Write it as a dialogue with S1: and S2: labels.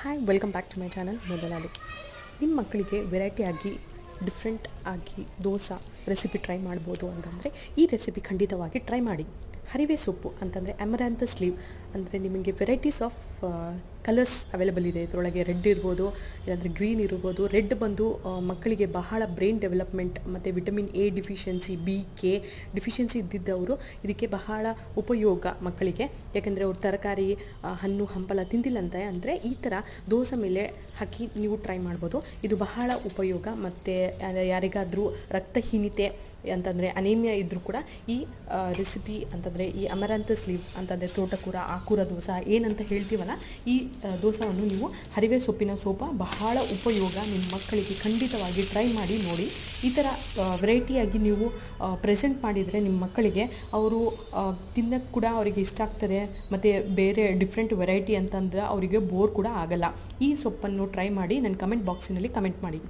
S1: Hi welcome back to my channel ಮೊದಲಾಳು. ನಿಮ್ಮ ಮಕ್ಕಳಿಗೆ ವೆರೈಟಿ ಆಗಿ ಡಿಫ್ರೆಂಟ್ ಆಗಿ ದೋಸೆ ರೆಸಿಪಿ ಟ್ರೈ ಮಾಡ್ಬೋದು ಅಂತಂದರೆ ಈ ರೆಸಿಪಿ ಖಂಡಿತವಾಗಿ ಟ್ರೈ ಮಾಡಿ. ಹರಿವೆ ಸೊಪ್ಪು ಅಂತಂದರೆ ಅಮರಾಂಥಸ್ ಲೀವ್ ಅಂದರೆ ನಿಮಗೆ ವೆರೈಟೀಸ್ ಆಫ್ ಕಲರ್ಸ್ ಅವೈಲೇಬಲ್ ಇದೆ. ಇದರೊಳಗೆ ರೆಡ್ ಇರ್ಬೋದು, ಇಲ್ಲಾಂದರೆ ಗ್ರೀನ್ ಇರ್ಬೋದು. ರೆಡ್ ಬಂದು ಮಕ್ಕಳಿಗೆ ಬಹಳ ಬ್ರೈನ್ ಡೆವಲಪ್ಮೆಂಟ್ ಮತ್ತು vitamin A deficiency, BK deficiency ಇದ್ದಿದ್ದವರು ಇದಕ್ಕೆ ಬಹಳ ಉಪಯೋಗ ಮಕ್ಕಳಿಗೆ. ಯಾಕೆಂದರೆ ಅವ್ರು ತರಕಾರಿ, ಹಣ್ಣು ಹಂಪಲ ತಿಂದಿಲ್ಲ ಅಂತ ಅಂದರೆ ಈ ಥರ ದೋಸೆ ಮೇಲೆ ಹಾಕಿ ನೀವು ಟ್ರೈ ಮಾಡ್ಬೋದು. ಇದು ಬಹಳ ಉಪಯೋಗ. ಮತ್ತು ಯಾರಿಗಾದರೂ ರಕ್ತಹೀನತೆ ಅಂತಂದರೆ ಅನೇಮಿಯಾ ಇದ್ದರೂ ಕೂಡ ಈ ರೆಸಿಪಿ ಅಂತಂದರೆ ಈ ಅಮರಾಂಥಸ್ ಲೀವ್ ಅಂತಂದರೆ ತೋಟಕೂರ, ಆಕೂರ ದೋಸೆ ಏನಂತ ಹೇಳ್ತೀವಲ್ಲ, ಈ ದೋಸೆಯನ್ನು ನೀವು ಹರಿವೆ ಸೊಪ್ಪಿನ ಸೋಪ ಬಹಳ ಉಪಯೋಗ. ನಿಮ್ಮ ಮಕ್ಕಳಿಗೆ ಖಂಡಿತವಾಗಿ ಟ್ರೈ ಮಾಡಿ ನೋಡಿ. ಈ ಥರ ವೆರೈಟಿಯಾಗಿ ನೀವು ಪ್ರೆಸೆಂಟ್ ಮಾಡಿದರೆ ನಿಮ್ಮ ಮಕ್ಕಳಿಗೆ ಅವರು ತಿನ್ನೋಕ್ಕೆ ಕೂಡ ಅವರಿಗೆ ಇಷ್ಟ ಆಗ್ತದೆ. ಮತ್ತು ಬೇರೆ ಡಿಫ್ರೆಂಟ್ ವೆರೈಟಿ ಅಂತಂದರೆ ಅವರಿಗೆ ಬೋರ್ ಕೂಡ ಆಗಲ್ಲ. ಈ ಸೊಪ್ಪನ್ನು ಟ್ರೈ ಮಾಡಿ ನನ್ನ ಕಮೆಂಟ್ ಬಾಕ್ಸಿನಲ್ಲಿ ಕಮೆಂಟ್ ಮಾಡಿ.